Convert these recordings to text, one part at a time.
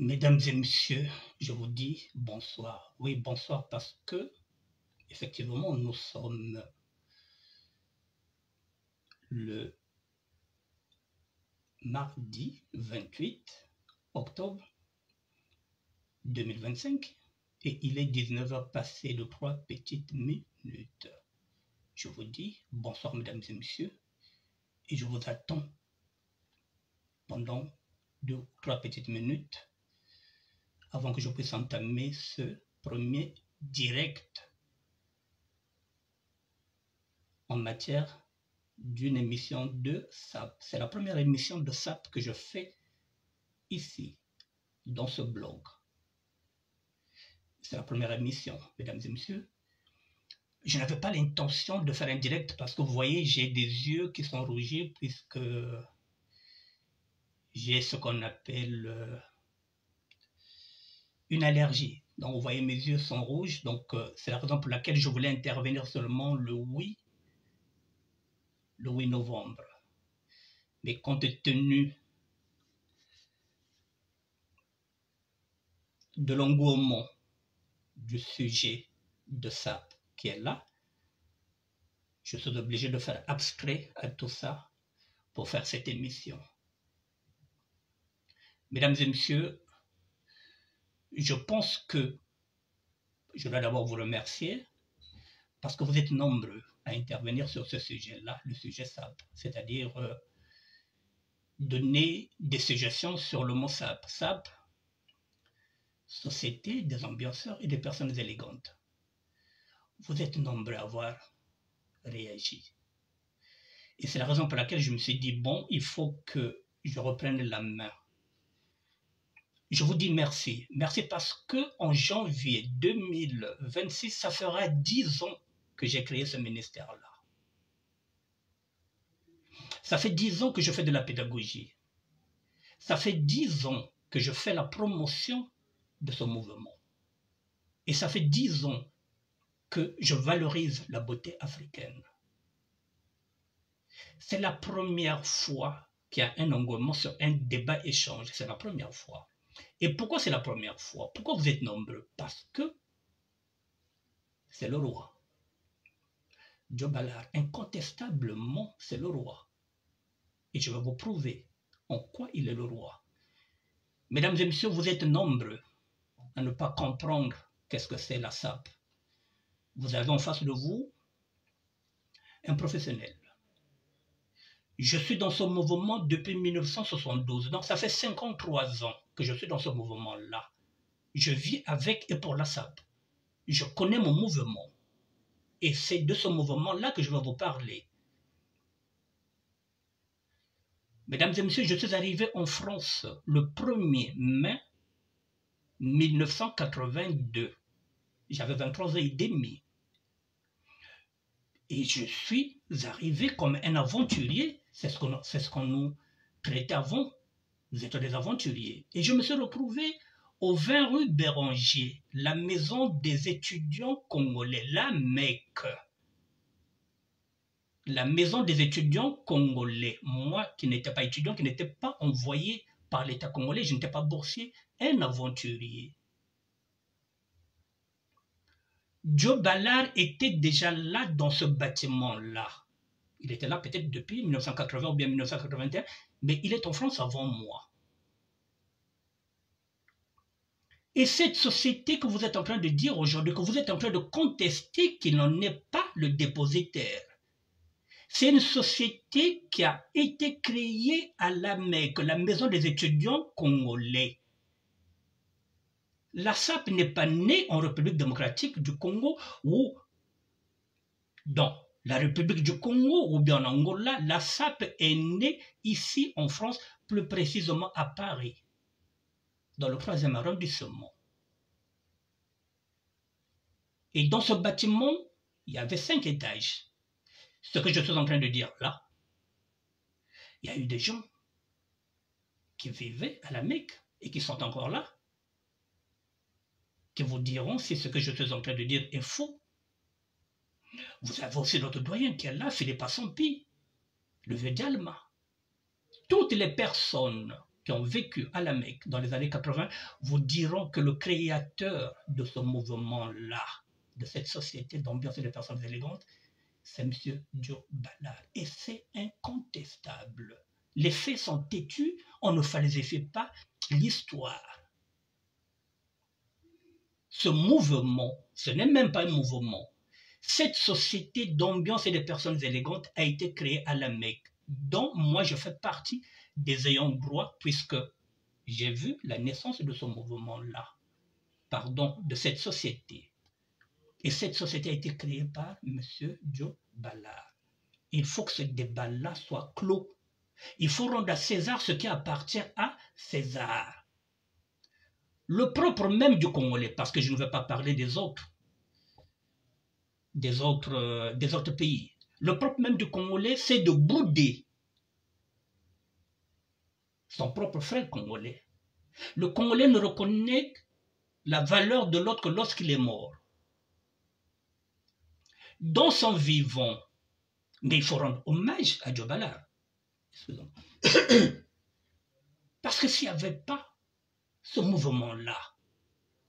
Mesdames et messieurs, je vous dis bonsoir. Oui, bonsoir parce que, effectivement, nous sommes le mardi 28 octobre 2025 et il est 19 h passé de 3 petites minutes. Je vous dis bonsoir, mesdames et messieurs, et je vous attends pendant 2 ou 3 petites minutes avant que je puisse entamer ce premier direct en matière d'une émission de SAP. C'est la première émission de SAP que je fais ici, dans ce blog. C'est la première émission, mesdames et messieurs. Je n'avais pas l'intention de faire un direct parce que vous voyez, j'ai des yeux qui sont rougis puisque j'ai ce qu'on appelle une allergie. Donc vous voyez, mes yeux sont rouges. Donc c'est la raison pour laquelle je voulais intervenir seulement le 8 novembre. Mais compte tenu de l'engouement du sujet de SAP qui est là, je suis obligé de faire abstrait à tout ça pour faire cette émission. Mesdames et messieurs, je pense que je dois d'abord vous remercier parce que vous êtes nombreux à intervenir sur ce sujet-là, le sujet SAP, c'est-à-dire donner des suggestions sur le mot SAP. SAP, Société des ambianceurs et des personnes élégantes. Vous êtes nombreux à avoir réagi. Et c'est la raison pour laquelle je me suis dit, bon, il faut que je reprenne la main. Je vous dis merci. Merci parce que en janvier 2026, ça fera 10 ans que j'ai créé ce ministère-là. Ça fait 10 ans que je fais de la pédagogie. Ça fait 10 ans que je fais la promotion de ce mouvement. Et ça fait 10 ans que je valorise la beauté africaine. C'est la première fois qu'il y a un engouement sur un débat-échange. C'est la première fois. Et pourquoi c'est la première fois? Pourquoi vous êtes nombreux? Parce que c'est le roi. Joe Ballard, incontestablement, c'est le roi. Et je vais vous prouver en quoi il est le roi. Mesdames et messieurs, vous êtes nombreux à ne pas comprendre qu'est-ce que c'est la SAP. Vous avez en face de vous un professionnel. Je suis dans ce mouvement depuis 1972, donc ça fait 53 ans que je suis dans ce mouvement-là. Je vis avec et pour la SAP. Je connais mon mouvement. Et c'est de ce mouvement-là que je vais vous parler. Mesdames et messieurs, je suis arrivé en France le 1er mai 1982. J'avais 23 ans et demi. Et je suis arrivé comme un aventurier. C'est ce qu'on nous traitait avant. Vous êtes des aventuriers. Et je me suis retrouvé au 20 rue Béranger, la maison des étudiants congolais, la MEC. La maison des étudiants congolais. Moi qui n'étais pas étudiant, qui n'étais pas envoyé par l'État congolais, je n'étais pas boursier, un aventurier. Joe Ballard était déjà là dans ce bâtiment-là. Il était là peut-être depuis 1980 ou bien 1981, mais il est en France avant moi. Et cette société que vous êtes en train de dire aujourd'hui, que vous êtes en train de contester qu'il n'en est pas le dépositaire, c'est une société qui a été créée à la MEC, la maison des étudiants congolais. La SAP n'est pas née en République démocratique du Congo ou dans la République du Congo ou bien en Angola. La SAP est née ici en France, plus précisément à Paris, dans le 3e arrondissement. Et dans ce bâtiment, il y avait 5 étages. Ce que je suis en train de dire là, il y a eu des gens qui vivaient à la Mecque et qui sont encore là, qui vous diront si ce que je suis en train de dire est faux. Vous avez aussi notre doyen qui est là, Philippe Assampi, le vieux Dialma. Toutes les personnes qui ont vécu à la Mecque dans les années 80 vous diront que le créateur de ce mouvement-là, de cette société d'ambiance et de personnes élégantes, c'est M. Joe Ballard. Et c'est incontestable. Les faits sont têtus, on ne falsifie pas l'histoire. Ce mouvement, ce n'est même pas un mouvement. Cette société d'ambiance et de personnes élégantes a été créée à la Mecque, dont moi je fais partie des ayants droit, puisque j'ai vu la naissance de ce mouvement-là, de cette société. Et cette société a été créée par M. Joe Ballard. Il faut que ce débat-là soit clos. Il faut rendre à César ce qui appartient à César. Le propre même du Congolais, parce que je ne vais pas parler des autres pays. Le propre même du Congolais, c'est de bouder son propre frère congolais. Le Congolais ne reconnaît la valeur de l'autre que lorsqu'il est mort. Dans son vivant, mais il faut rendre hommage à Joe Ballard. Parce que s'il n'y avait pas ce mouvement-là,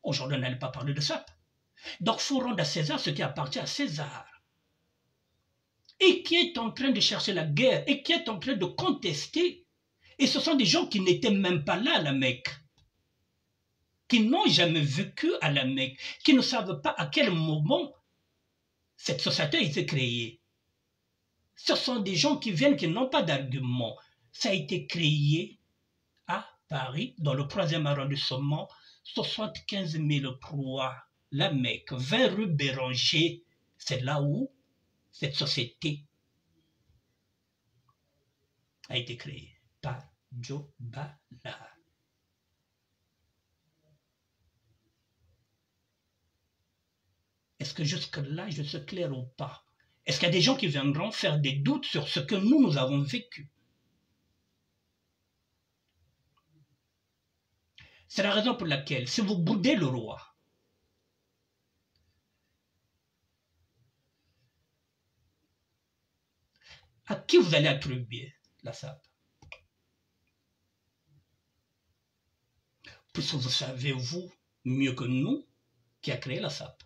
aujourd'hui on n'allait pas parler de ça. Donc il faut rendre à César ce qui appartient à César. Et qui est en train de chercher la guerre, et qui est en train de contester. Et ce sont des gens qui n'étaient même pas là à la Mecque, qui n'ont jamais vécu à la Mecque, qui ne savent pas à quel moment cette société a été créée. Ce sont des gens qui viennent, qui n'ont pas d'argument. Ça a été créé à Paris, dans le 3e arrondissement, 75 003, la Mecque, 20 rue Béranger. C'est là où cette société a été créée par Joe Ballard. Est-ce que jusque-là, je suis clair ou pas? Est-ce qu'il y a des gens qui viendront faire des doutes sur ce que nous avons vécu? C'est la raison pour laquelle, si vous boudez le roi, à qui vous allez attribuer la SAP? Puisque vous savez, vous, mieux que nous, qui a créé la SAP.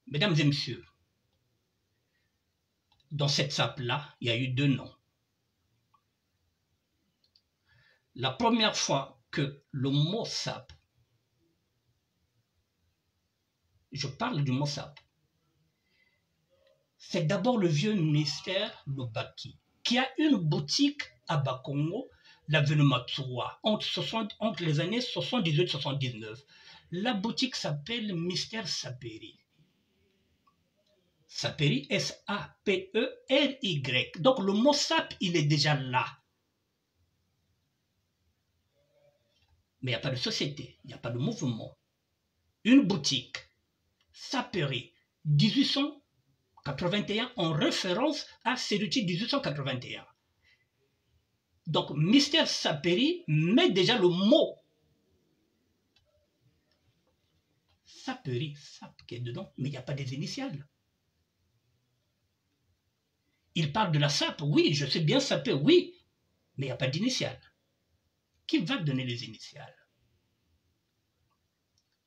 Mesdames et messieurs, dans cette SAP-là, il y a eu 2 noms. La première fois que le mot SAP, je parle du mot SAP, c'est d'abord le vieux ministère Lubaki, qui a une boutique à Bakongo, l'avenue Matsuwa, entre les années 78-79. La boutique s'appelle Mystère Saperi. Saperi, S-A-P-E-R-Y. Donc le mot SAP, il est déjà là. Mais il n'y a pas de société, il n'y a pas de mouvement. Une boutique, Saperi, 1881, en référence à Serruti 1881. Donc, Mystère Saperi met déjà le mot Saperi, Sap qui est dedans, mais il n'y a pas des initiales. Il parle de la SAP, oui, je sais bien sapé, oui, mais il n'y a pas d'initiales. Qui va donner les initiales?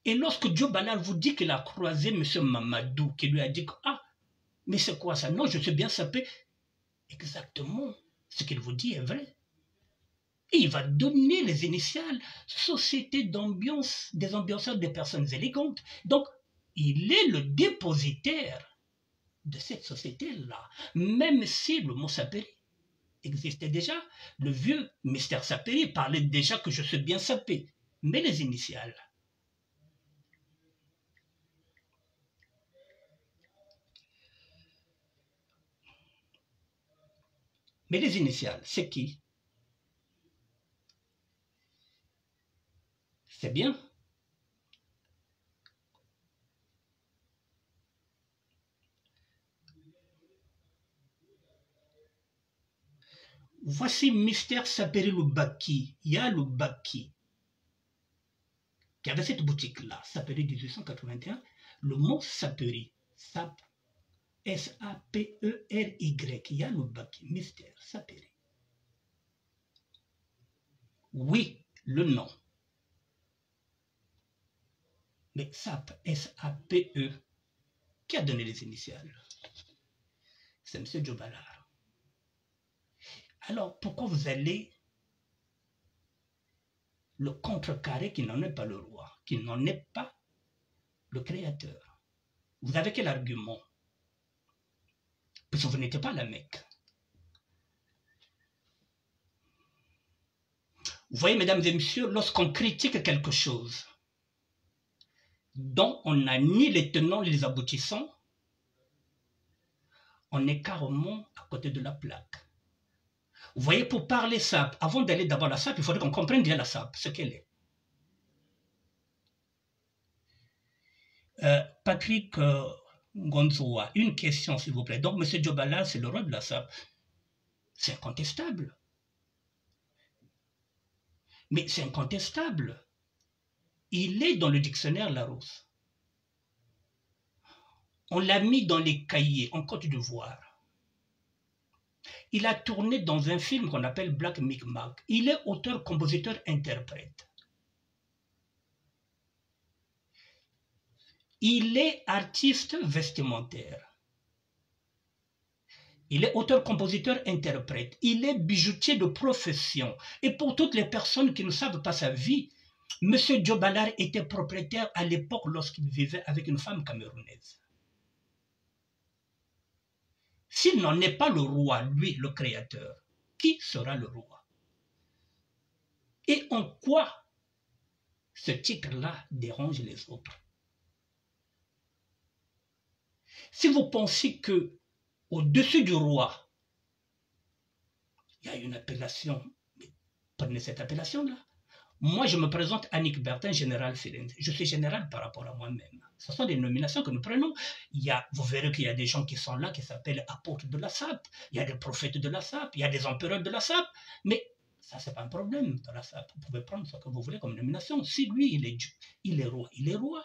Et lorsque Joe Ballard vous dit qu'il a croisé M. Mamadou, qui lui a dit que, ah, mais c'est quoi ça? Non, je sais bien sapé. Exactement, ce qu'il vous dit est vrai. Et il va donner les initiales, Société d'ambiance, des ambianceurs des personnes élégantes. Donc, il est le dépositaire de cette société-là, même si le mot Saperi existait déjà. Le vieux Mystère Saperi parlait déjà que je suis bien sapé, mais les initiales. Mais les initiales, c'est qui? C'est bien. Voici Mystère Saperi Lubaki. Il y a Lubaki qui avait cette boutique-là, Saperi 1881. Le mot Saperi, Sap, S-A-P-E-R-Y. Il y a Lubaki, Mystère Saperi. Oui, le nom. Mais SAPE, S-A-P-E, qui a donné les initiales? C'est M. Djobalard. Alors, pourquoi vous allez le contrecarrer qui n'en est pas le roi, qui n'en est pas le créateur? Vous avez quel argument? Puisque vous n'étiez pas à la Mecque. Vous voyez, mesdames et messieurs, lorsqu'on critique quelque chose dont on n'a ni les tenants ni les aboutissants, on est carrément à côté de la plaque. Vous voyez, pour parler SAPE, avant d'aller d'abord à la SAPE, il faudrait qu'on comprenne bien la SAPE, ce qu'elle est. Patrick Gonzoa, une question s'il vous plaît. Donc, M. Djobalard, c'est le roi de la SAPE. C'est incontestable. Mais c'est incontestable. Il est dans le dictionnaire Larousse. On l'a mis dans les cahiers en Côte d'Ivoire. Il a tourné dans un film qu'on appelle Black Micmac. Il est auteur, compositeur, interprète. Il est artiste vestimentaire. Il est auteur, compositeur, interprète. Il est bijoutier de profession. Et pour toutes les personnes qui ne savent pas sa vie, M. Djobalard était propriétaire à l'époque lorsqu'il vivait avec une femme camerounaise. S'il n'en est pas le roi, lui, le créateur, qui sera le roi? Et en quoi ce titre-là dérange les autres? Si vous pensez que au-dessus du roi, il y a une appellation, prenez cette appellation-là. Moi, je me présente Annick Bertin, général Firenze. Je suis général par rapport à moi-même. Ce sont des nominations que nous prenons. Vous verrez qu'il y a des gens qui sont là, qui s'appellent apôtres de la SAPE. Il y a des prophètes de la SAPE. Il y a des empereurs de la SAPE. Mais ça, ce n'est pas un problème dans la SAPE. Vous pouvez prendre ce que vous voulez comme nomination. Si lui, il est Dieu, il est roi, il est roi.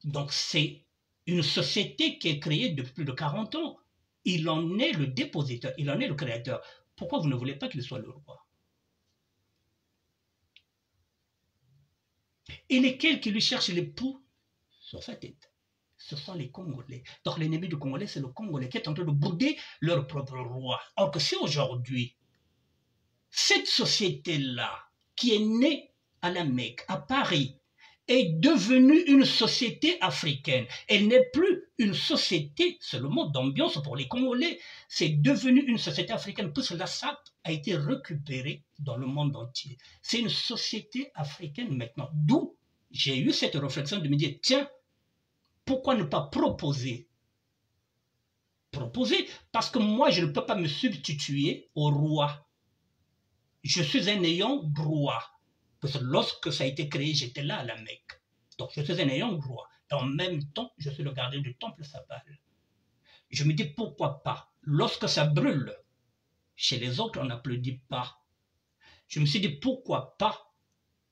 Donc, c'est une société qui est créée depuis plus de 40 ans. Il en est le dépositaire, il en est le créateur. Pourquoi vous ne voulez pas qu'il soit le roi? Et lesquels qui lui cherchent les poux sur sa tête? Ce sont les Congolais. Donc l'ennemi du Congolais, c'est le Congolais qui est en train de bouder leur propre roi. Or que si aujourd'hui, cette société-là, qui est née à la Mecque, à Paris, est devenue une société africaine. Elle n'est plus une société, c'est le mot d'ambiance pour les Congolais, c'est devenu une société africaine puisque la SAPE a été récupérée dans le monde entier. C'est une société africaine maintenant. D'où j'ai eu cette réflexion de me dire, tiens, pourquoi ne pas proposer? Proposer, parce que moi, je ne peux pas me substituer au roi. Je suis un ayant droit. Parce que lorsque ça a été créé, j'étais là à la Mecque. Donc je suis un ayant droit. Et en même temps, je suis le gardien du temple Sabal. Je me dis pourquoi pas. Lorsque ça brûle, chez les autres, on n'applaudit pas. Je me suis dit pourquoi pas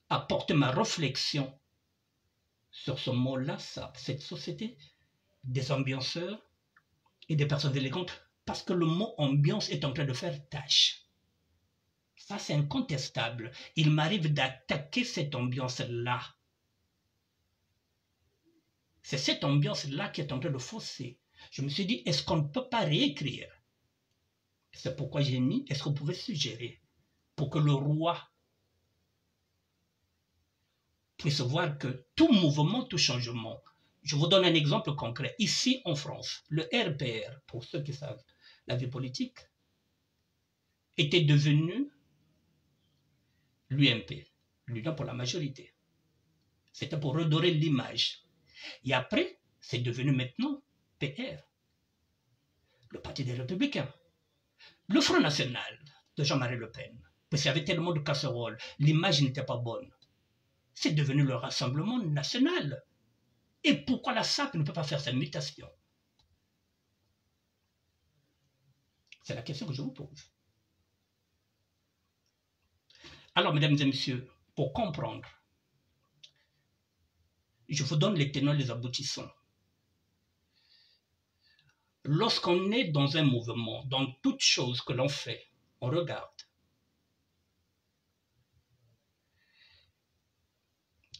apporter ma réflexion sur ce mot-là, cette société des ambianceurs et des personnes élégantes, parce que le mot ambiance est en train de faire tâche. Ça, c'est incontestable. Il m'arrive d'attaquer cette ambiance-là. C'est cette ambiance-là qui est en train de fausser. Je me suis dit, est-ce qu'on ne peut pas réécrire? C'est pourquoi j'ai mis, est-ce qu'on pouvait suggérer pour que le roi puisse voir que tout mouvement, tout changement. Je vous donne un exemple concret. Ici, en France, le RPR, pour ceux qui savent la vie politique, était devenu l'UMP, l'Union pour la majorité. C'était pour redorer l'image. Et après, c'est devenu maintenant PR, le Parti des Républicains. Le Front National de Jean-Marie Le Pen, parce qu'il y avait tellement de casseroles, l'image n'était pas bonne. C'est devenu le Rassemblement national. Et pourquoi la SAPE ne peut pas faire cette mutation? C'est la question que je vous pose. Alors, mesdames et messieurs, pour comprendre, je vous donne les tenants et les aboutissants. Lorsqu'on est dans un mouvement, dans toute chose que l'on fait, On regarde.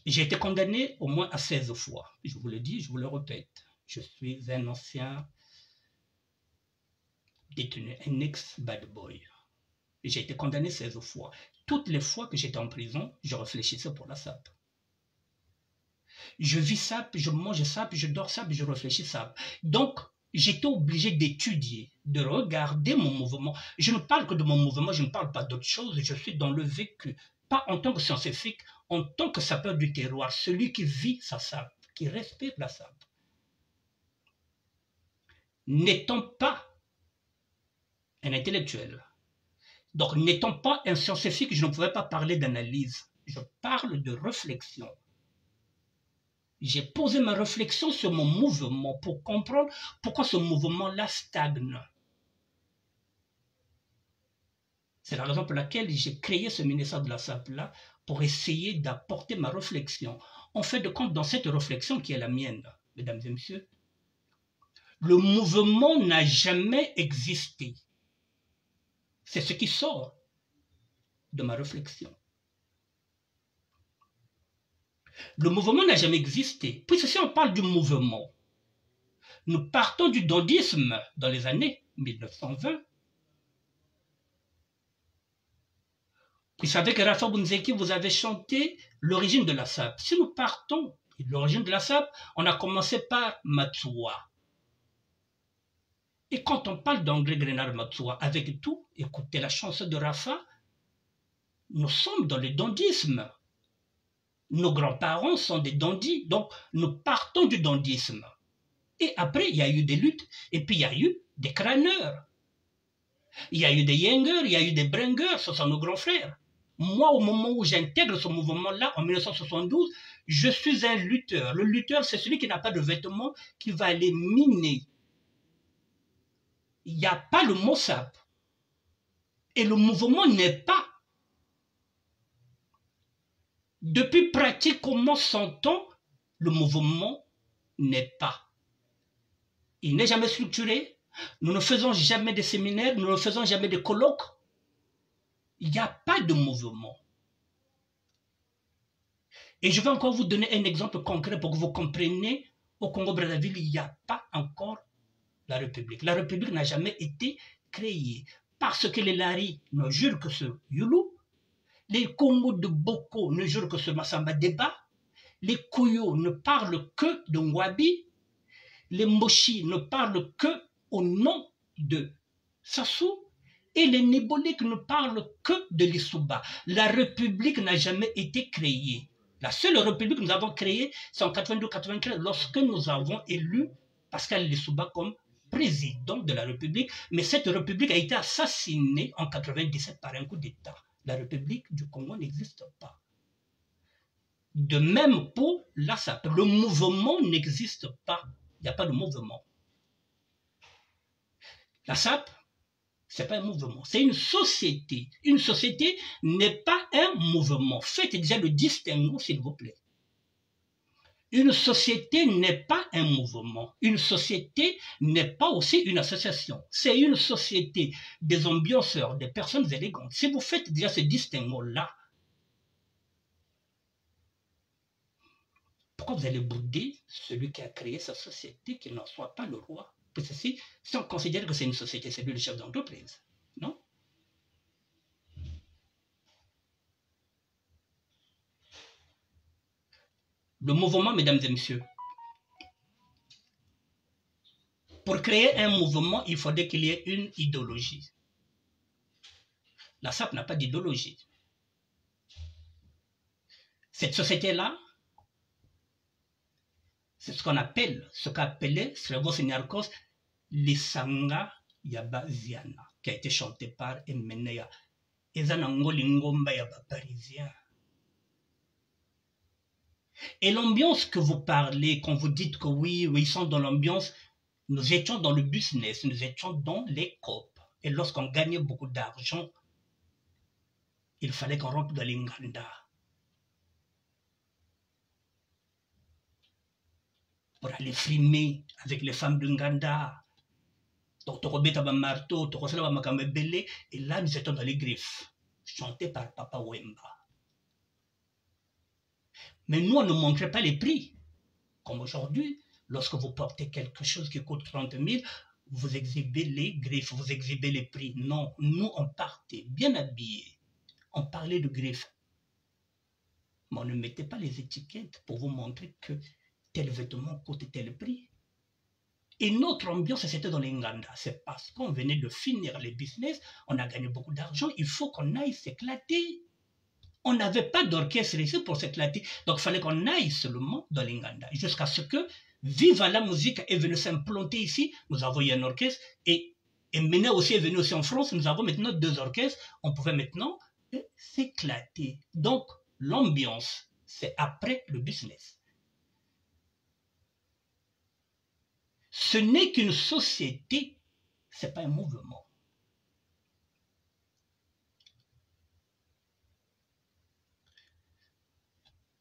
J'ai été condamné au moins à 16 fois. Je vous le dis, je vous le répète. Je suis un ancien détenu, un ex-bad boy. J'ai été condamné 16 fois. Toutes les fois que j'étais en prison, je réfléchissais pour la SAP. Je vis SAP, je mange SAP, je dors SAP, je réfléchis SAP. Donc, j'étais obligé d'étudier, de regarder mon mouvement. Je ne parle que de mon mouvement, je ne parle pas d'autre chose. Je suis dans le vécu. Pas en tant que scientifique, en tant que sapeur du terroir, celui qui vit sa SAP, qui respire la SAP. N'étant pas un intellectuel, donc n'étant pas un scientifique, je ne pouvais pas parler d'analyse. Je parle de réflexion. J'ai posé ma réflexion sur mon mouvement pour comprendre pourquoi ce mouvement-là stagne. C'est la raison pour laquelle j'ai créé ce ministère de la SAP-là, pour essayer d'apporter ma réflexion. En fait de compte, dans cette réflexion qui est la mienne, mesdames et messieurs, le mouvement n'a jamais existé. C'est ce qui sort de ma réflexion. Le mouvement n'a jamais existé. Puisque si on parle du mouvement, nous partons du dondisme dans les années 1920. Puis avec Rafa Bunzeki, vous avez chanté l'origine de la SAP. Si nous partons de l'origine de la SAP, on a commencé par Matsuwa. Et quand on parle d'André Grenard Matsuwa, avec tout, écoutez la chanson de Rafa, nous sommes dans le dondisme. Nos grands-parents sont des dandys, donc nous partons du dondisme. Et après, il y a eu des luttes, et puis il y a eu des crâneurs. Il y a eu des Yengers, il y a eu des Brengers, ce sont nos grands frères. Moi, au moment où j'intègre ce mouvement-là, en 1972, je suis un lutteur. Le lutteur, c'est celui qui n'a pas de vêtements, qui va aller miner. Il n'y a pas le mot SAP. Et le mouvement n'est pas. Depuis pratiquement 100 ans, le mouvement n'est pas. Il n'est jamais structuré. Nous ne faisons jamais de séminaires, nous ne faisons jamais de colloques. Il n'y a pas de mouvement. Et je vais encore vous donner un exemple concret pour que vous compreniez. Au Congo-Brazzaville, il n'y a pas encore la République. La République n'a jamais été créée parce que les Lari ne jurent que sur Youlou, les Congo de Boko ne jurent que sur Massamba Deba, les Koyo ne parlent que de Mwabi, les Moshi ne parlent que au nom de Sassou, et les Néboliques ne parlent que de l'Issouba. La République n'a jamais été créée. La seule République que nous avons créée, c'est en 82-93, lorsque nous avons élu Pascal Lissouba comme président de la République. Mais cette République a été assassinée en 97 par un coup d'État. La République du Congo n'existe pas. De même pour la SAP. Le mouvement n'existe pas. Il n'y a pas de mouvement. La SAP, ce n'est pas un mouvement, c'est une société. Une société n'est pas un mouvement. Faites déjà le distinguo, s'il vous plaît. Une société n'est pas un mouvement. Une société n'est pas aussi une association. C'est une société des ambianceurs, des personnes élégantes. Si vous faites déjà ce distinguo-là, pourquoi vous allez bouder celui qui a créé sa société, qu'il n'en soit pas le roi? Parce que si on considère que c'est une société, c'est lui le chef d'entreprise, non? Le mouvement, mesdames et messieurs, pour créer un mouvement, il faudrait qu'il y ait une idéologie. La SAP n'a pas d'idéologie. Cette société-là, c'est ce qu'on appelle, ce qu'appelait Srevos Niarkos, l'Isanga Yabaziana, qui a été chanté par Emeneya. Parisien. Et l'ambiance que vous parlez, quand vous dites que oui, ils sont dans l'ambiance, nous étions dans le business, nous étions dans les COP. Et lorsqu'on gagnait beaucoup d'argent, il fallait qu'on rentre dans l'Inganda pour aller frimer avec les femmes d'Inganda. Donc, Torobeta ba marteau, Torosala ba makambe belé, et là, nous étions dans les griffes, chantés par Papa Wemba. Mais nous, on ne montrait pas les prix. Comme aujourd'hui, lorsque vous portez quelque chose qui coûte 30 000, vous exhibez les griffes, vous exhibez les prix. Non, nous, on partait bien habillés. On parlait de griffes. Mais on ne mettait pas les étiquettes pour vous montrer que tel vêtement coûte tel prix. Et notre ambiance, c'était dans les Nganda. C'est parce qu'on venait de finir les business, on a gagné beaucoup d'argent, il faut qu'on aille s'éclater. On n'avait pas d'orchestre ici pour s'éclater, donc il fallait qu'on aille seulement dans les Nganda. Jusqu'à ce que Viva la musique est venu s'implanter ici, nous avons eu un orchestre, et Mena aussi est venu aussi en France, nous avons maintenant 2 orchestres, on pouvait maintenant s'éclater. Donc l'ambiance, c'est après le business. Ce n'est qu'une société, ce n'est pas un mouvement.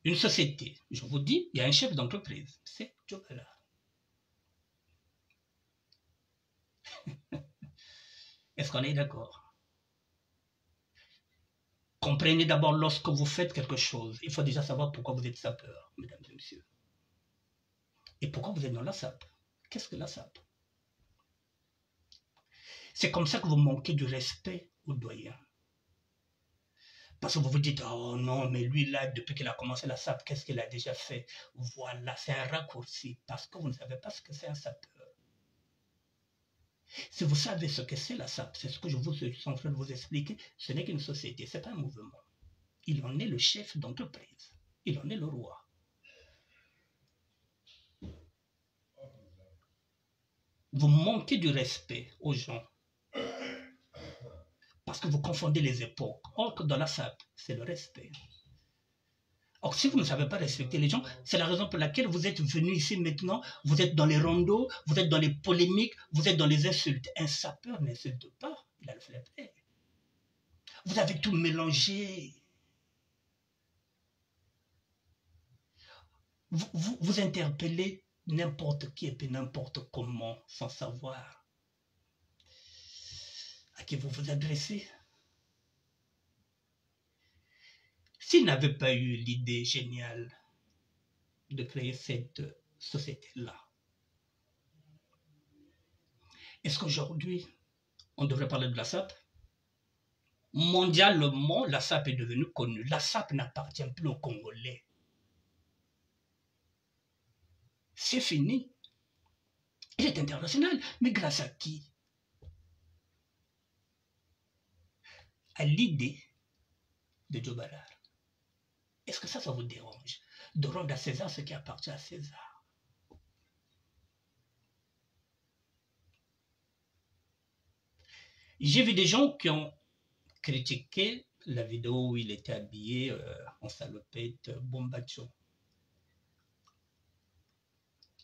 Une société, je vous dis, il y a un chef d'entreprise, c'est Djobala. Est-ce qu'on est d'accord? Comprenez d'abord, lorsque vous faites quelque chose, il faut déjà savoir pourquoi vous êtes sapeur, mesdames et messieurs. Et pourquoi vous êtes dans la SAP? Qu'est-ce que la SAP? C'est comme ça que vous manquez du respect aux doyens. Parce que vous vous dites, oh non, mais lui là, depuis qu'il a commencé la SAP, qu'est-ce qu'il a déjà fait? Voilà, c'est un raccourci, parce que vous ne savez pas ce que c'est un sapeur. Si vous savez ce que c'est la SAP, c'est ce que je vous suis en train de vous expliquer, ce n'est qu'une société, ce n'est pas un mouvement. Il en est le chef d'entreprise, il en est le roi. Vous manquez du respect aux gens. Parce que vous confondez les époques. Or que dans la SAP, c'est le respect. Or, si vous ne savez pas respecter les gens, c'est la raison pour laquelle vous êtes venu ici maintenant, vous êtes dans les rondeaux, vous êtes dans les polémiques, vous êtes dans les insultes. Un sapeur n'insulte pas, il a le fair play. Vous avez tout mélangé. Vous interpellez n'importe qui et puis n'importe comment, sans savoir à qui vous vous adressez. S'il n'avait pas eu l'idée géniale de créer cette société-là, est-ce qu'aujourd'hui, on devrait parler de la SAP? Mondialement, la SAP est devenue connue. La SAP n'appartient plus aux Congolais. C'est fini. Elle est internationale. Mais grâce à qui? À l'idée de Djobala. Est-ce que ça vous dérange de rendre à César ce qui appartient à César? J'ai vu des gens qui ont critiqué la vidéo où il était habillé en salopette Bombacho.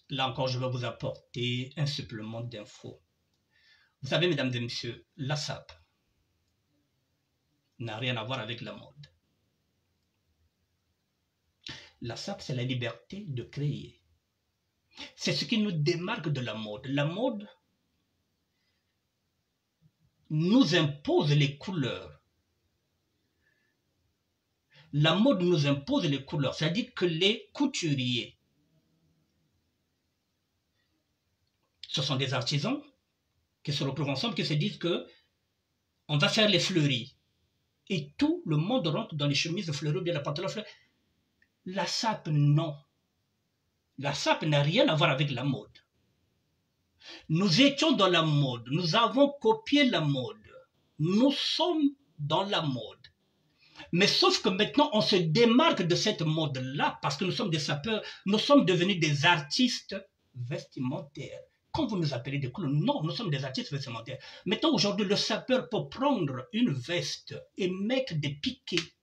Là encore, je vais vous apporter un supplément d'infos. Vous savez, mesdames et messieurs, la SAP n'a rien à voir avec la mode. La SAP, c'est la liberté de créer. C'est ce qui nous démarque de la mode. La mode nous impose les couleurs. La mode nous impose les couleurs. C'est-à-dire que les couturiers, ce sont des artisans qui se retrouvent ensemble, qui se disent que on va faire les fleuris. Et tout le monde rentre dans les chemises fleuries, bien la pantalon fleurie. La SAP, non. La SAP n'a rien à voir avec la mode. Nous étions dans la mode. Nous avons copié la mode. Nous sommes dans la mode. Mais sauf que maintenant, on se démarque de cette mode-là parce que nous sommes des sapeurs. Nous sommes devenus des artistes vestimentaires. Quand vous nous appelez des clowns, non, nous sommes des artistes vestimentaires. Maintenant, aujourd'hui, le sapeur peut prendre une veste et mettre des piquets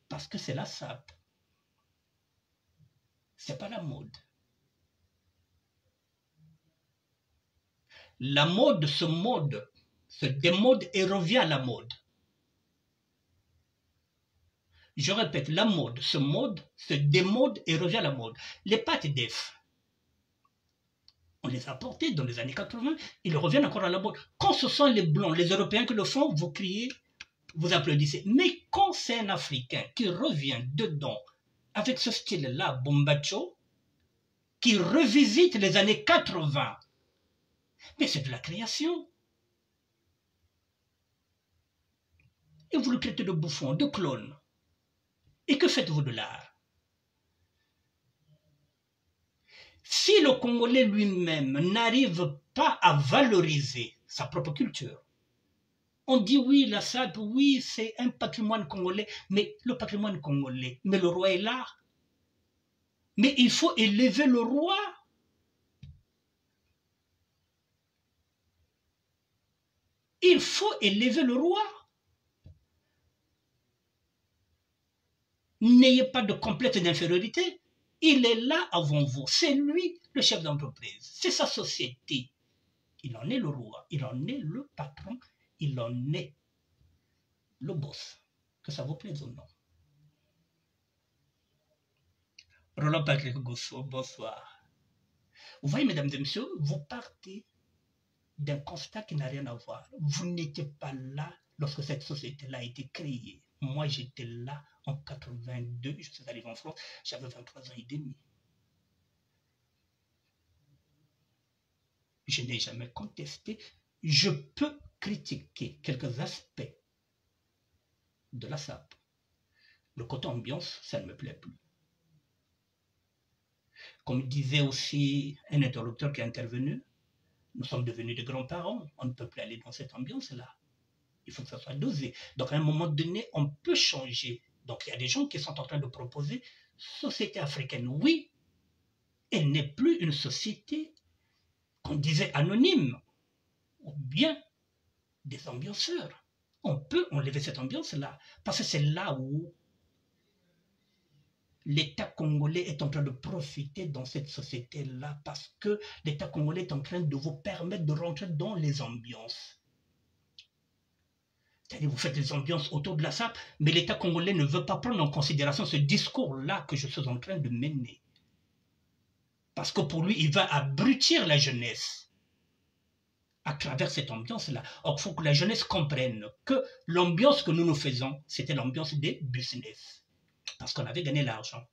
parce que c'est la SAP. C'est pas la mode. La mode se démode et revient à la mode. Je répète, la mode se démode et revient à la mode. Les pâtes d'EF, On les a portés dans les années 80, ils reviennent encore à la mode. Quand ce sont les Blancs, les Européens qui le font, vous criez, vous applaudissez. Mais quand c'est un Africain qui revient dedans, avec ce style-là, bombacho, qui revisite les années 80, mais c'est de la création. Et vous le traitez de bouffon, de clone. Et que faites-vous de l'art? Si le Congolais lui-même n'arrive pas à valoriser sa propre culture, on dit oui, la SAP, oui, c'est un patrimoine congolais, mais le patrimoine congolais, mais le roi est là. Mais il faut élever le roi. Il faut élever le roi. N'ayez pas de complexe d'infériorité. Il est là avant vous. C'est lui le chef d'entreprise. C'est sa société. Il en est le roi. Il en est le patron. Il en est le boss. Que ça vous plaise ou non. Roland Patrick Gousso, bonsoir. Vous voyez, mesdames et messieurs, vous partez d'un constat qui n'a rien à voir. Vous n'étiez pas là lorsque cette société-là a été créée. Moi, j'étais là en 82, je suis arrivé en France, j'avais 23 ans et demi. Je n'ai jamais contesté. Je peux critiquer quelques aspects de la SAP. Le côté ambiance, ça ne me plaît plus. Comme disait aussi un interlocuteur qui est intervenu, nous sommes devenus des grands-parents. On ne peut plus aller dans cette ambiance-là. Il faut que ça soit dosé. Donc, à un moment donné, on peut changer. Donc, il y a des gens qui sont en train de proposer société africaine. Oui, elle n'est plus une société qu'on disait anonyme, ou bien des ambianceurs. On peut enlever cette ambiance-là, parce que c'est là où l'État congolais est en train de profiter dans cette société-là, parce que l'État congolais est en train de vous permettre de rentrer dans les ambiances. C'est-à-dire, vous faites des ambiances autour de la SAP, mais l'État congolais ne veut pas prendre en considération ce discours-là que je suis en train de mener. Parce que pour lui, il va abrutir la jeunesse à travers cette ambiance-là. Or, il faut que la jeunesse comprenne que l'ambiance que nous nous faisons, c'était l'ambiance des business. Parce qu'on avait gagné l'argent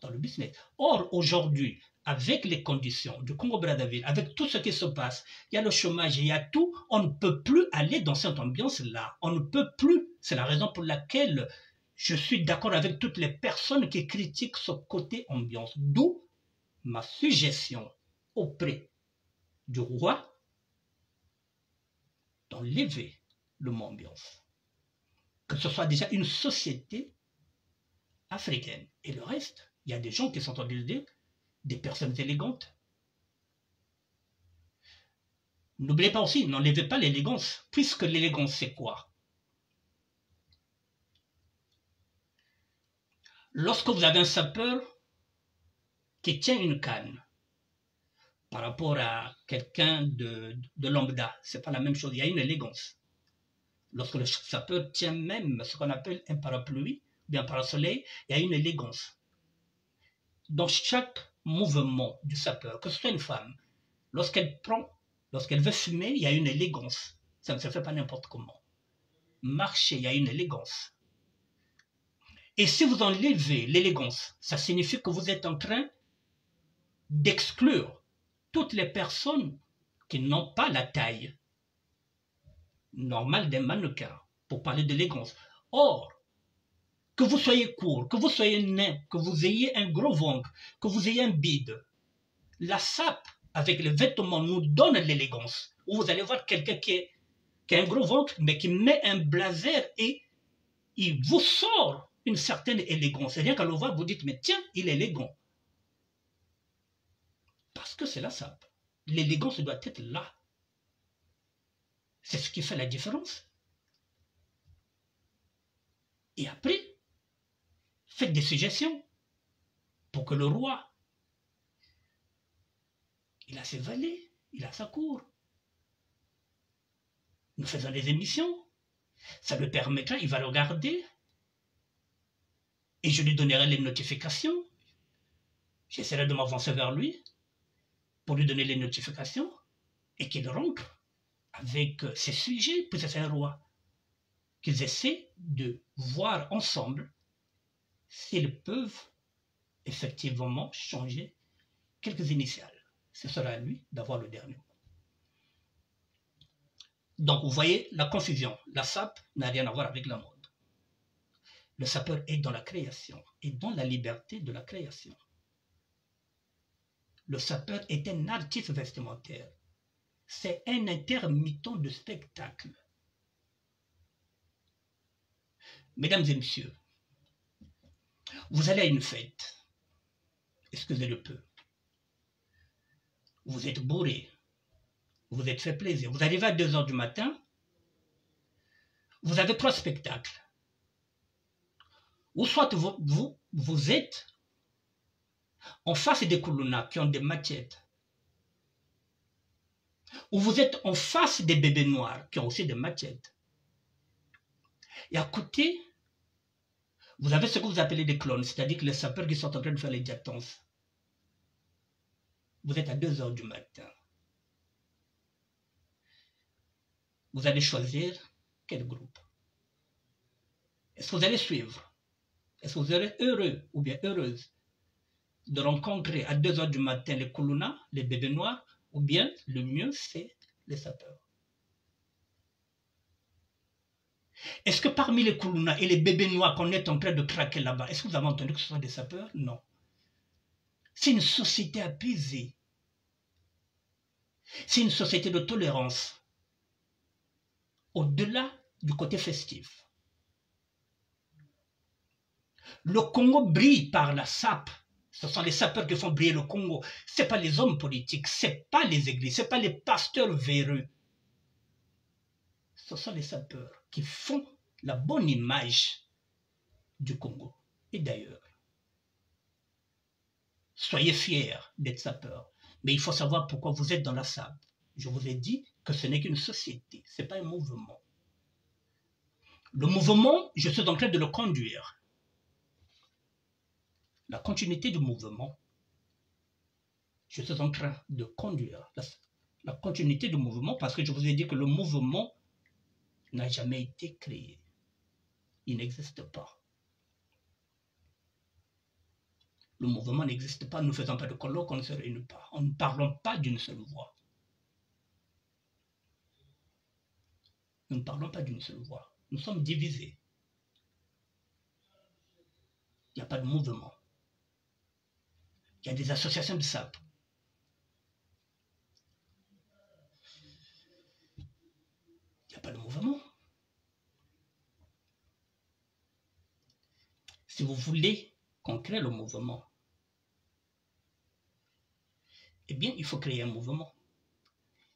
dans le business. Or, aujourd'hui, avec les conditions du Congo-Brazzaville, avec tout ce qui se passe, il y a le chômage, il y a tout, on ne peut plus aller dans cette ambiance-là. On ne peut plus. C'est la raison pour laquelle je suis d'accord avec toutes les personnes qui critiquent ce côté ambiance. D'où ma suggestion auprès du roi d'enlever le mot ambiance. Que ce soit déjà une société africaine. Et le reste, il y a des gens qui sont en train de dire des personnes élégantes. N'oubliez pas aussi, n'enlevez pas l'élégance, puisque l'élégance, c'est quoi? Lorsque vous avez un sapeur qui tient une canne par rapport à quelqu'un de lambda, c'est pas la même chose, il y a une élégance. Lorsque le sapeur tient même ce qu'on appelle un parapluie, bien parasoleil, il y a une élégance. Dans chaque mouvement du sapeur, que ce soit une femme, lorsqu'elle veut fumer, il y a une élégance. Ça ne se fait pas n'importe comment. Marcher, il y a une élégance. Et si vous enlevez l'élégance, ça signifie que vous êtes en train d'exclure toutes les personnes qui n'ont pas la taille normale d'un mannequin, pour parler d'élégance. Or, que vous soyez court, que vous soyez nain, que vous ayez un gros ventre, que vous ayez un bide, la SAP, avec les vêtements, nous donne l'élégance. Vous allez voir quelqu'un qui a un gros ventre, mais qui met un blazer et il vous sort une certaine élégance. Et rien qu'à le voir, vous dites, mais tiens, il est élégant. Parce que c'est la SAP. L'élégance doit être là. C'est ce qui fait la différence. Et après, faites des suggestions pour que le roi, il a ses valets, il a sa cour. Nous faisons des émissions. Ça lui permettra, il va le regarder. Et je lui donnerai les notifications. J'essaierai de m'avancer vers lui. pour lui donner les notifications et qu'il rentre avec ses sujets, puis c'est un roi. Qu'ils essaient de voir ensemble s'ils peuvent effectivement changer quelques initiales. Ce sera à lui d'avoir le dernier mot. Donc, vous voyez la confusion. La sape n'a rien à voir avec la mode. Le sapeur est dans la création et dans la liberté de la création. Le sapeur est un artiste vestimentaire. C'est un intermittent de spectacle. Mesdames et messieurs, vous allez à une fête. Excusez le peu. Vous êtes bourré. Vous êtes fait plaisir. Vous arrivez à 2 h du matin. Vous avez 3 spectacles. Ou soit vous êtes en face des koulounas qui ont des machettes. Ou vous êtes en face des bébés noirs qui ont aussi des machettes. Et à côté, vous avez ce que vous appelez des clones, c'est-à-dire que les sapeurs qui sont en train de faire les diatances. Vous êtes à 2 h du matin. Vous allez choisir quel groupe? Est-ce que vous allez suivre? Est-ce que vous serez heureux ou bien heureuse de rencontrer à 2 h du matin les koulounas, les bébés noirs, ou bien le mieux c'est les sapeurs? Est-ce que parmi les koulounas et les bébés noirs qu'on est en train de traquer là-bas, est-ce que vous avez entendu que ce sont des sapeurs? Non. C'est une société apaisée. C'est une société de tolérance. Au-delà du côté festif. Le Congo brille par la sape. Ce sont les sapeurs qui font briller le Congo. Ce n'est pas les hommes politiques, ce n'est pas les églises, ce n'est pas les pasteurs véreux. Ce sont les sapeurs qui font la bonne image du Congo. Et d'ailleurs, soyez fiers d'être sapeurs. Mais il faut savoir pourquoi vous êtes dans la sape. Je vous ai dit que ce n'est qu'une société, ce n'est pas un mouvement. Le mouvement, je suis en train de le conduire. La continuité du mouvement, je suis en train de conduire la continuité du mouvement parce que je vous ai dit que le mouvement n'a jamais été créé. Il n'existe pas. Le mouvement n'existe pas, nous ne faisons pas de colloque, on ne se réunit pas. On ne parlons pas d'une seule voix. Nous ne parlons pas d'une seule voix. Nous sommes divisés. Il n'y a pas de mouvement. Il y a des associations de SAP. Il n'y a pas de mouvement. Si vous voulez qu'on crée le mouvement, eh bien, il faut créer un mouvement.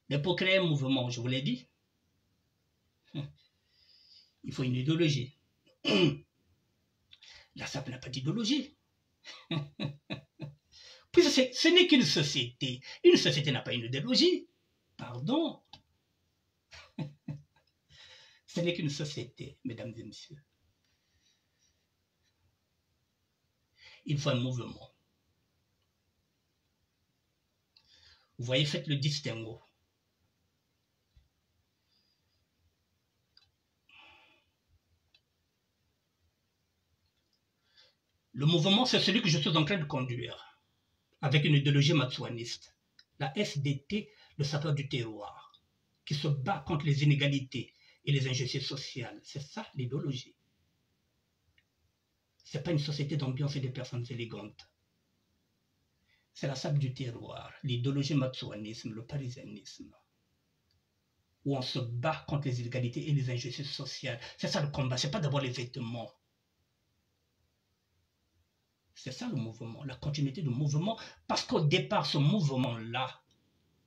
Mais pour créer un mouvement, je vous l'ai dit, il faut une idéologie. La SAP n'a pas d'idéologie. Puis ce n'est qu'une société. Une société n'a pas une idéologie. Pardon. Ce n'est qu'une société, mesdames et messieurs. Il faut un mouvement. Vous voyez, faites le distinguo. Le mouvement, c'est celui que je suis en train de conduire, avec une idéologie matsouaniste. La SDT, le sapeur du terroir, qui se bat contre les inégalités et les injustices sociales. C'est ça l'idéologie. Ce n'est pas une société d'ambiance et de personnes élégantes. C'est la SAP du terroir, l'idéologie matsouanisme, le parisianisme, où on se bat contre les inégalités et les injustices sociales. C'est ça le combat, ce n'est pas d'abord les vêtements. C'est ça le mouvement, la continuité du mouvement, parce qu'au départ, ce mouvement-là,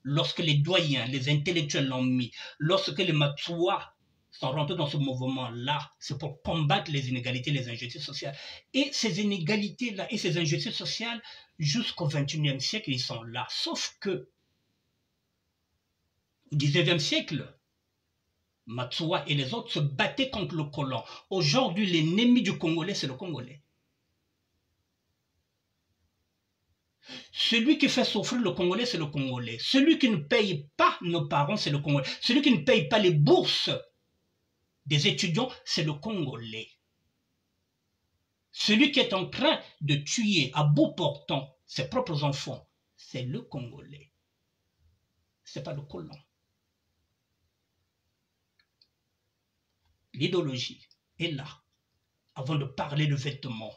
lorsque les doyens, les intellectuels l'ont mis, lorsque les Matsouas sont rentrés dans ce mouvement-là, c'est pour combattre les inégalités, les injustices sociales. Et ces inégalités-là et ces injustices sociales, jusqu'au XXIe siècle, ils sont là. Sauf que, au XIXe siècle, Matsoua et les autres se battaient contre le colon. Aujourd'hui, l'ennemi du Congolais, c'est le Congolais. Celui qui fait souffrir le Congolais, c'est le Congolais. Celui qui ne paye pas nos parents, c'est le Congolais. Celui qui ne paye pas les bourses des étudiants, c'est le Congolais. Celui qui est en train de tuer à bout portant ses propres enfants, c'est le Congolais. Ce n'est pas le colon. L'idéologie est là, avant de parler de vêtements.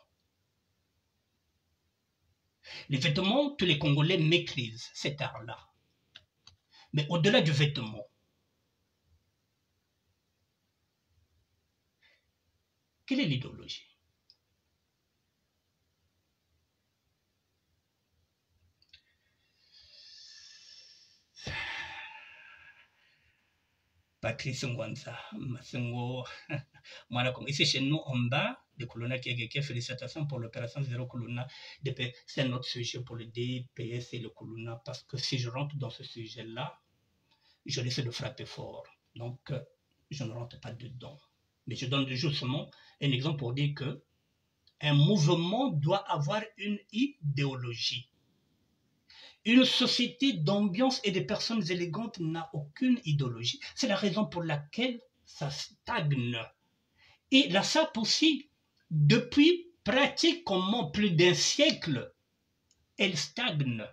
Les vêtements, tous les Congolais maîtrisent cet art-là. Mais au-delà du vêtement, quelle est l'idéologie? Patrice Ngwanza, Massengo, ici chez nous en bas, de Colonna Kiegeke, félicitations pour l'opération Zéro Colonna. C'est notre sujet pour le DPS et le Colonna, parce que si je rentre dans ce sujet-là, je risque de frapper fort. Donc, je ne rentre pas dedans. Mais je donne justement un exemple pour dire que un mouvement doit avoir une idéologie. Une société d'ambiance et de personnes élégantes n'a aucune idéologie. C'est la raison pour laquelle ça stagne. Et la SAP aussi, depuis pratiquement plus d'un siècle, elle stagne.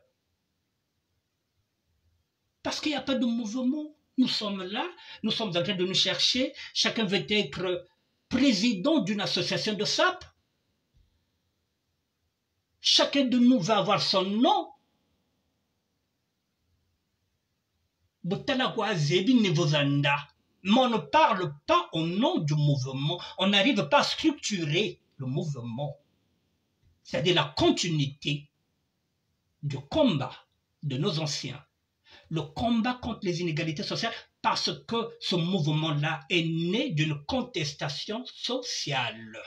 Parce qu'il n'y a pas de mouvement. Nous sommes là, nous sommes en train de nous chercher. Chacun veut être président d'une association de SAP. Chacun de nous va avoir son nom. Mais on ne parle pas au nom du mouvement. On n'arrive pas à structurer le mouvement. C'est-à-dire la continuité du combat de nos anciens. Le combat contre les inégalités sociales, parce que ce mouvement-là est né d'une contestation sociale.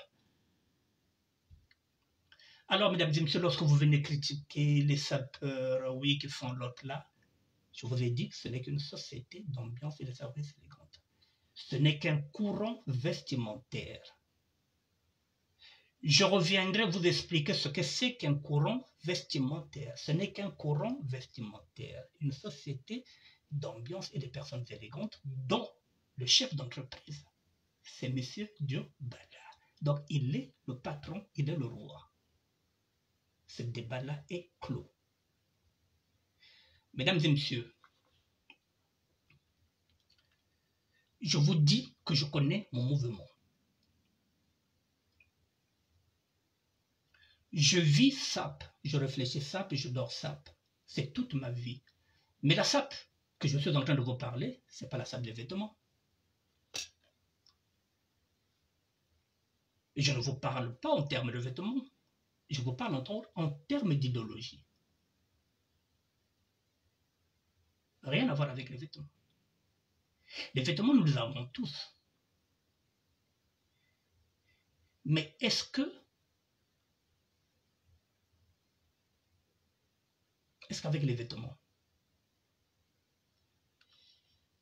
Alors, mesdames et messieurs, lorsque vous venez critiquer les sapeurs, oui, qui font l'autre là, je vous ai dit que ce n'est qu'une société d'ambiance et de services élégantes. Ce n'est qu'un courant vestimentaire. Je reviendrai vous expliquer ce que c'est qu'un courant vestimentaire. Ce n'est qu'un courant vestimentaire. Une société d'ambiance et de personnes élégantes dont le chef d'entreprise, c'est M. Diobala. Donc, il est le patron, il est le roi. Ce débat-là est clos. Mesdames et messieurs, je vous dis que je connais mon mouvement. Je vis SAP, je réfléchis SAP et je dors SAP. C'est toute ma vie. Mais la SAP que je suis en train de vous parler, ce n'est pas la SAP des vêtements. Et je ne vous parle pas en termes de vêtements. Je vous parle en termes d'idéologie. Rien à voir avec les vêtements. Les vêtements, nous les avons tous. Mais est-ce qu'avec les vêtements,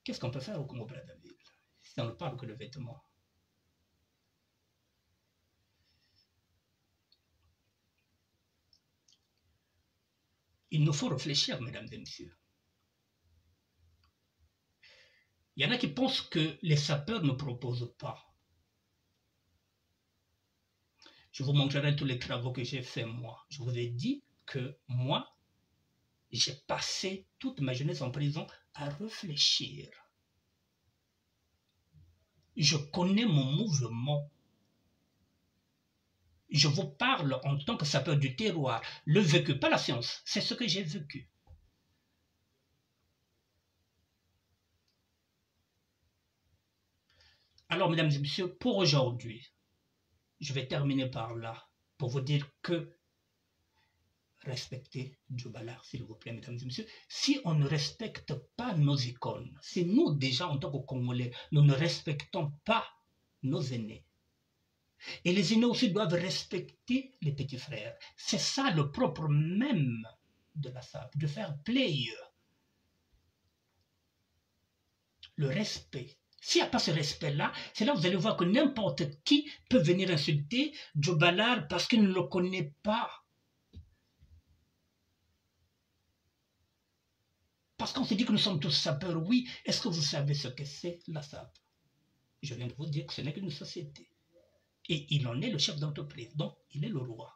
qu'est-ce qu'on peut faire au Congo-Brazzaville si on ne parle que de vêtements? Il nous faut réfléchir, mesdames et messieurs. Il y en a qui pensent que les sapeurs ne proposent pas. Je vous montrerai tous les travaux que j'ai faits moi. Je vous ai dit que moi, j'ai passé toute ma jeunesse en prison à réfléchir. Je connais mon mouvement. Je vous parle en tant que sapeur du terroir. Le vécu, pas la science. C'est ce que j'ai vécu. Alors, mesdames et messieurs, pour aujourd'hui, je vais terminer par là, pour vous dire que respectez Diobala, s'il vous plaît, mesdames et messieurs. Si on ne respecte pas nos icônes, si nous, déjà, en tant que Congolais, nous ne respectons pas nos aînés, et les aînés aussi doivent respecter les petits frères. C'est ça le propre même de la SAP, de faire play. Le respect. S'il n'y a pas ce respect-là, c'est là que vous allez voir que n'importe qui peut venir insulter Diobala parce qu'il ne le connaît pas. Parce qu'on se dit que nous sommes tous sapeurs, oui. Est-ce que vous savez ce que c'est la SAP? Je viens de vous dire que ce n'est qu'une société. Et il en est le chef d'entreprise, donc il est le roi.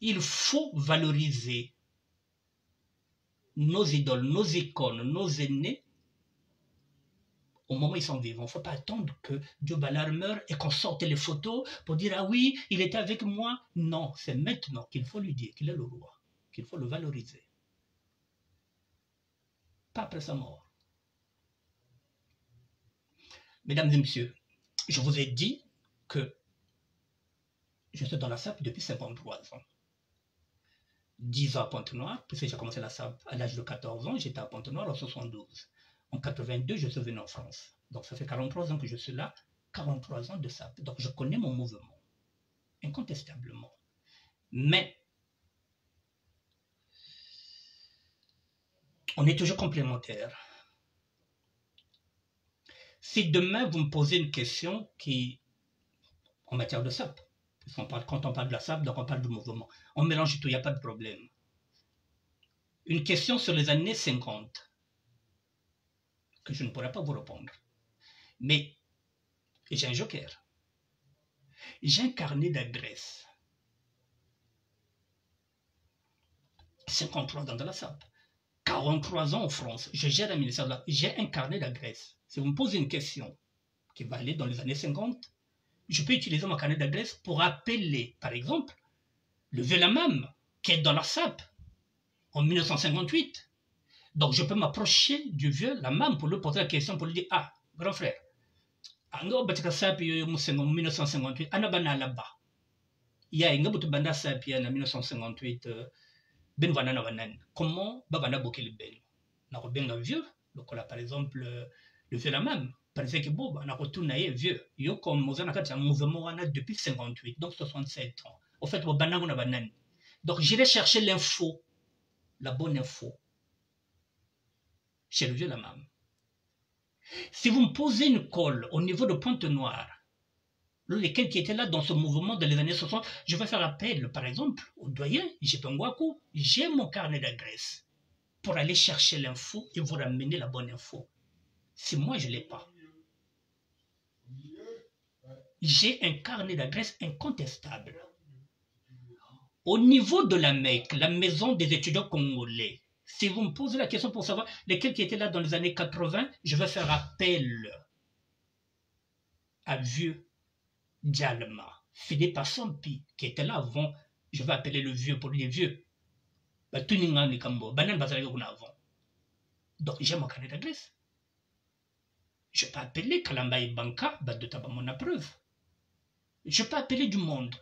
Il faut valoriser nos idoles, nos icônes, nos aînés au moment où ils sont vivants. Il ne faut pas attendre que Dieu Ballard meure et qu'on sorte les photos pour dire « Ah oui, il était avec moi ». Non, c'est maintenant qu'il faut lui dire qu'il est le roi, qu'il faut le valoriser. Pas après sa mort. Mesdames et messieurs, je vous ai dit que je suis dans la SAP depuis 53 ans. 10 ans à Pointe-Noire, puisque j'ai commencé la SAP à l'âge de 14 ans, j'étais à Pointe-Noire en 72. En 82, je suis venu en France. Donc ça fait 43 ans que je suis là, 43 ans de SAP. Donc je connais mon mouvement, incontestablement. Mais on est toujours complémentaires. Si demain vous me posez une question qui, en matière de SAP, quand on parle de la SAP, donc on parle du mouvement, on mélange tout, il n'y a pas de problème. Une question sur les années 50, que je ne pourrais pas vous répondre. Mais j'ai un joker. J'ai un carnet d'adresses. 53 ans dans la SAP. 43 ans en France. Je gère un ministère de la... J'ai un carnet d'adresses. Si vous me posez une question qui va aller dans les années 50, je peux utiliser mon carnet d'adresses pour appeler, par exemple, le vieux Lamam, qui est dans la SAP en 1958. Donc je peux m'approcher du vieux Lamam pour lui poser la question, pour lui dire « Ah, grand frère, anga batika SAP en 1958, anabana là-bas. Il y a une autre banda SAP en 1958, ben vanana vanan. Comment babana bokele ben? Na benga vieux, le cola par exemple, le vieux Lamam. Parce que bon, on a retourné vieux. Yo comme Mozana un mouvement depuis 58, donc 67 ans. Au fait, banana banane. Donc j'irai chercher l'info, la bonne info, chez le vieux Lamam. Si vous me posez une colle au niveau de Pointe-Noire, lesquels qui étaient là dans ce mouvement de les années 60, je vais faire appel, par exemple, au doyen Jipengwaku. J'ai mon carnet d'adresse pour aller chercher l'info et vous ramener la bonne info. Si moi, je ne l'ai pas. J'ai un carnet d'adresse incontestable. Au niveau de la MEC, la maison des étudiants congolais, si vous me posez la question pour savoir lesquels qui étaient là dans les années 80, je vais faire appel à vieux Djalma, Philippe Assampi, qui était là avant. Je vais appeler le vieux pour les vieux. Donc j'ai mon carnet d'adresse. Je peux appeler Kalamba et Banka, de Tabamona preuve. Je peux appeler du monde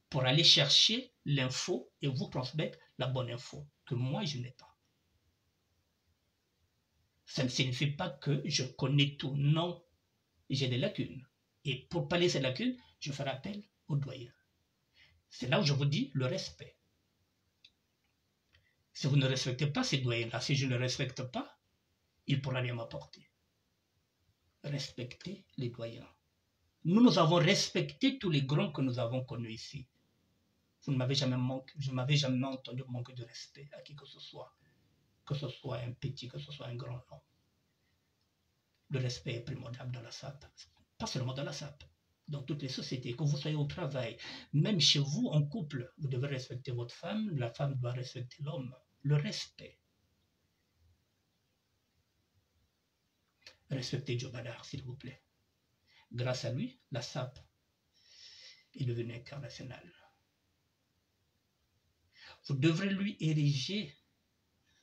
pour aller chercher l'info et vous transmettre la bonne info que moi je n'ai pas. Ça ne signifie pas que je connais tout. Non, j'ai des lacunes. Et pour pallier ces lacunes, je ferai appel au doyen. C'est là où je vous dis le respect. Si vous ne respectez pas ces doyens-là, si je ne les respecte pas, il ne pourra rien m'apporter. Respectez les doyens. Nous avons respecté tous les grands que nous avons connus ici. Vous ne m'avez jamais entendu manquer de respect à qui que ce soit un petit, que ce soit un grand, non. Le respect est primordial dans la SAP, pas seulement dans la SAP, dans toutes les sociétés, que vous soyez au travail, même chez vous, en couple, vous devez respecter votre femme, la femme doit respecter l'homme. Le respect. Respectez Joe Ballard, s'il vous plaît. Grâce à lui, la SAP est devenue internationale. Vous devrez lui ériger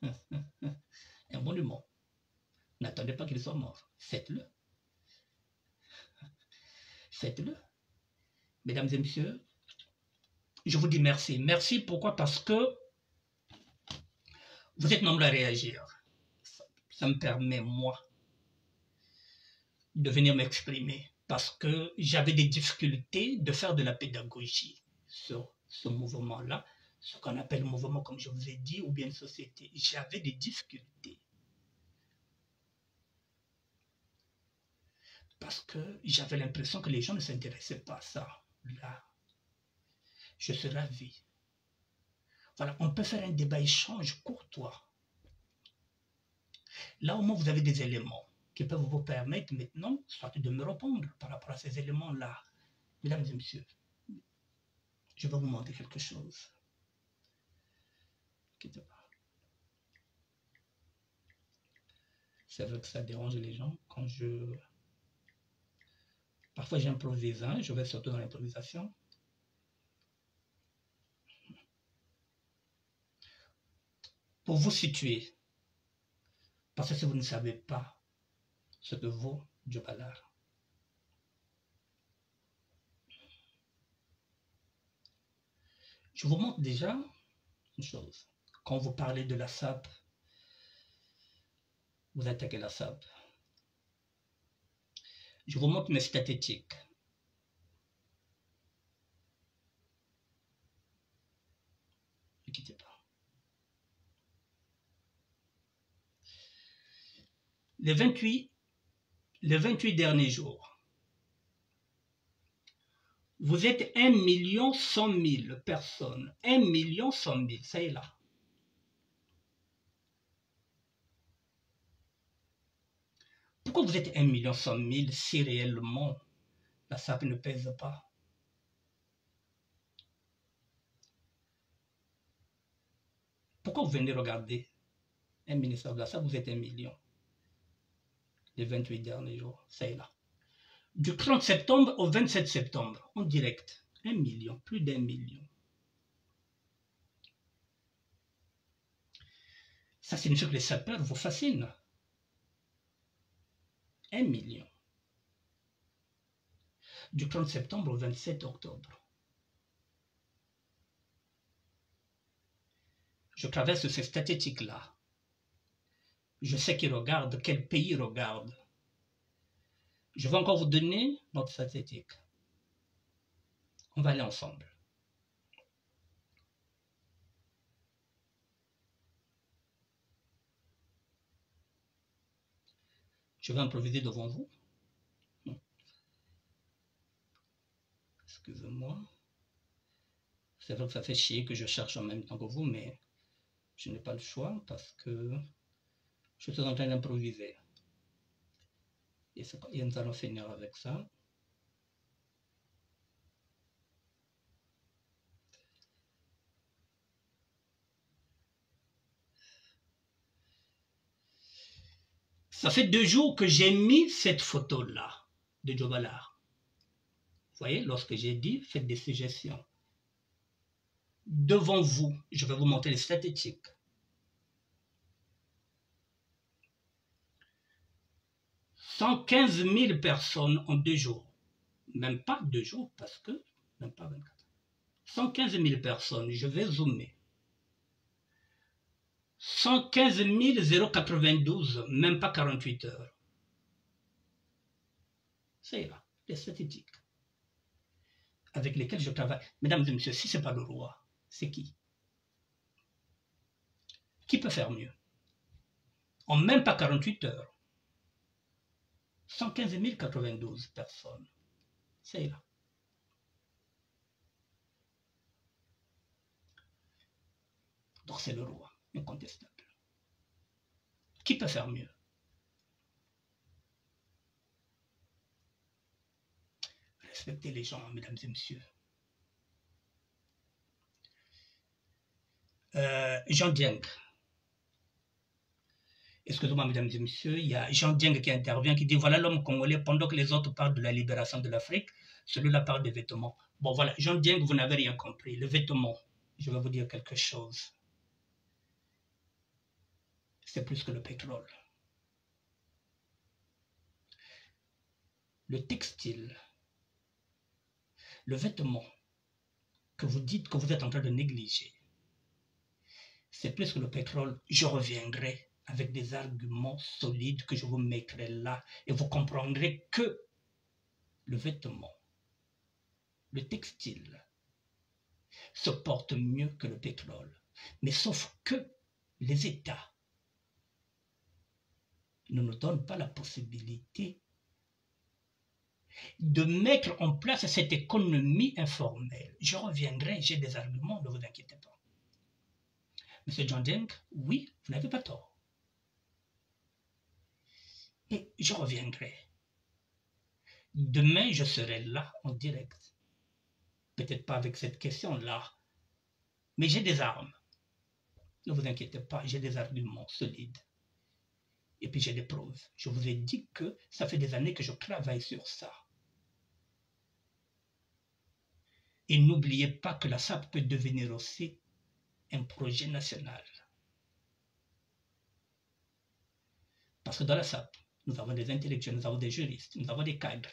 un monument. N'attendez pas qu'il soit mort. Faites-le. Faites-le. Mesdames et messieurs, je vous dis merci. Merci, pourquoi? Parce que vous êtes nombreux à réagir. Ça me permet, moi, de venir m'exprimer. Parce que j'avais des difficultés de faire de la pédagogie sur ce mouvement-là, ce qu'on appelle mouvement, comme je vous ai dit, ou bien une société. J'avais des difficultés. Parce que j'avais l'impression que les gens ne s'intéressaient pas à ça. Là, je suis ravi. Voilà, on peut faire un débat-échange courtois. Là, au moins, vous avez des éléments qui peuvent vous permettre maintenant, soit de me répondre par rapport à ces éléments-là. Mesdames et messieurs, je vais vous montrer quelque chose. C'est vrai que ça dérange les gens quand je... Parfois j'improvise, hein, je vais surtout dans l'improvisation. Pour vous situer, parce que si vous ne savez pas ce que vaut Djobalar, je vous montre déjà une chose. Quand vous parlez de la SAP, vous attaquez la SAP. Je vous montre mes statistiques. Ne quittez pas. Les 28 derniers jours, vous êtes 1 100 000 personnes. 1 100 000, ça est là. Pourquoi vous êtes 1 100 000 si réellement la SAP ne pèse pas? Pourquoi vous venez regarder un ministère de la SAP, vous êtes 1 million? Les 28 derniers jours, ça est là. Du 30 septembre au 27 septembre, en direct, 1 million, plus d'1 million. Ça signifie que les sapeurs vous fascinent. 1 million. Du 30 septembre au 27 octobre. Je traverse ces statistiques-là. Je sais qui regarde, quel pays regarde. Je vais encore vous donner notre statistique. On va aller ensemble. Je vais improviser devant vous. Excusez-moi. C'est vrai que ça fait chier que je cherche en même temps que vous, mais je n'ai pas le choix parce que je suis en train d'improviser. Et nous allons finir avec ça. Ça fait 2 jours que j'ai mis cette photo-là de Djobalar. Vous voyez, lorsque j'ai dit, faites des suggestions. Devant vous, je vais vous montrer les statistiques. 115 000 personnes en 2 jours. Même pas 2 jours, parce que, même pas 24. 115 000 personnes, je vais zoomer. 115 092, même pas 48 heures. C'est là, les statistiques avec lesquelles je travaille. Mesdames et messieurs, si ce n'est pas le roi, c'est qui? Qui peut faire mieux? En même pas 48 heures. 115 092 personnes. C'est là. Donc c'est le roi, incontestable. Qui peut faire mieux? Respectez les gens, mesdames et messieurs. Jean Dieng. Excusez-moi, mesdames et messieurs, il y a Jean Dieng qui intervient, qui dit voilà l'homme congolais, pendant que les autres parlent de la libération de l'Afrique, celui-là parle des vêtements. Bon, voilà, Jean Dieng, vous n'avez rien compris. Le vêtement, je vais vous dire quelque chose. C'est plus que le pétrole. Le textile, le vêtement que vous dites que vous êtes en train de négliger, c'est plus que le pétrole. Je reviendrai avec des arguments solides que je vous mettrai là et vous comprendrez que le vêtement, le textile, se porte mieux que le pétrole. Mais sauf que les États ne nous donnent pas la possibilité de mettre en place cette économie informelle. Je reviendrai, j'ai des arguments, ne vous inquiétez pas. Monsieur John Deng, oui, vous n'avez pas tort. Et je reviendrai. Demain, je serai là en direct. Peut-être pas avec cette question-là, mais j'ai des armes. Ne vous inquiétez pas, j'ai des arguments solides. Et puis j'ai des preuves. Je vous ai dit que ça fait des années que je travaille sur ça. Et n'oubliez pas que la SAP peut devenir aussi un projet national. Parce que dans la SAP, nous avons des intellectuels, nous avons des juristes, nous avons des cadres,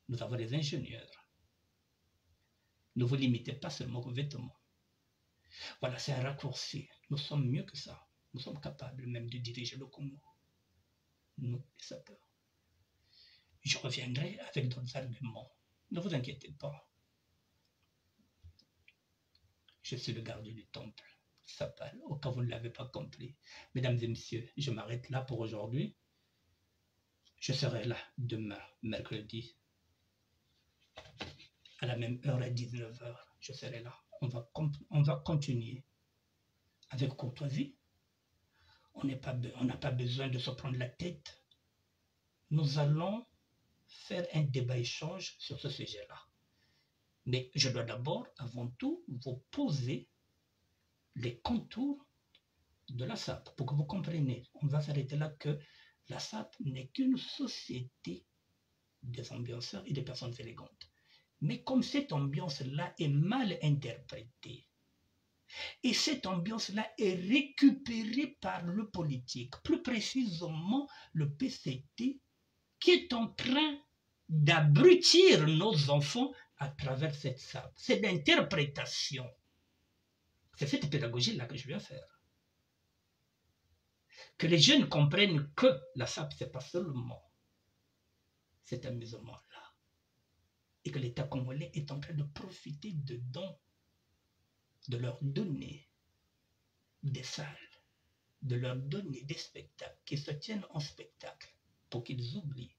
nous avons des ingénieurs. Ne vous limitez pas seulement aux vêtements. Voilà, c'est un raccourci. Nous sommes mieux que ça. Nous sommes capables même de diriger le Congo. Nous, les sapeurs. Je reviendrai avec d'autres arguments. Ne vous inquiétez pas. Je suis le gardien du temple. Sapal, au cas où vous ne l'avez pas compris. Mesdames et messieurs, je m'arrête là pour aujourd'hui. Je serai là demain, mercredi, à la même heure, à 19h. Je serai là. On va continuer avec courtoisie. On n'a pas besoin de se prendre la tête. Nous allons faire un débat-échange sur ce sujet-là. Mais je dois d'abord, avant tout, vous poser les contours de la SAP pour que vous compreniez. On va s'arrêter là que la SAP n'est qu'une société des ambianceurs et des personnes élégantes. Mais comme cette ambiance-là est mal interprétée, et cette ambiance-là est récupérée par le politique, plus précisément le PCT, qui est en train d'abrutir nos enfants à travers cette SAP. C'est l'interprétation. C'est cette pédagogie-là que je viens faire. Que les jeunes comprennent que la SAP, ce n'est pas seulement cet amusement-là. Et que l'État congolais est en train de profiter de dons, de leur donner des salles, de leur donner des spectacles, qui se tiennent en spectacle, pour qu'ils oublient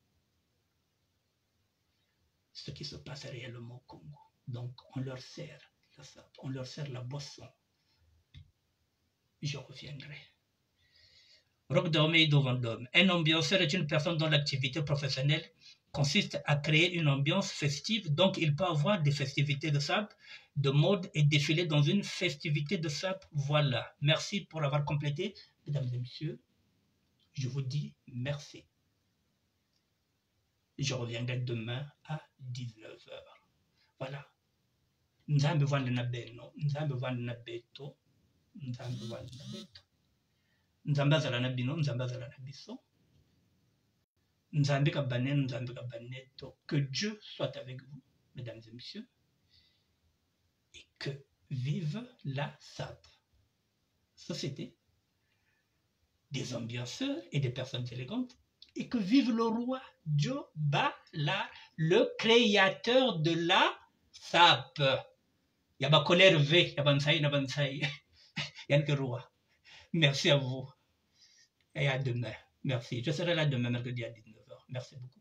ce qui se passe réellement au Congo. Donc, on leur sert la SAP, on leur sert la boisson. Je reviendrai. Roch Dormé-Ido Vendôme. Un ambianceur est une personne dont l'activité professionnelle consiste à créer une ambiance festive, donc il peut avoir des festivités de SAP, de mode et défiler dans une festivité de SAP. Voilà. Merci pour avoir complété. Mesdames et messieurs, je vous dis merci. Je reviendrai demain à 19h. Voilà. Nzambe vanda na beno, nzambe vanda na beto, nzambe vanda na beto. Nzambe azala na bino, nzambe azala na biso. Nzambe kabanen, nzambe kabaneto. Que Dieu soit avec vous, mesdames et messieurs, et que vive la SAP, société des ambianceurs et des personnes élégantes, et que vive le roi Joe Bala, le créateur de la SAP. Yaba colère V, yabansaï, nabansaï, yanke roi. Merci à vous et à demain. Merci. Je serai là demain, mercredi à 19h. Merci beaucoup.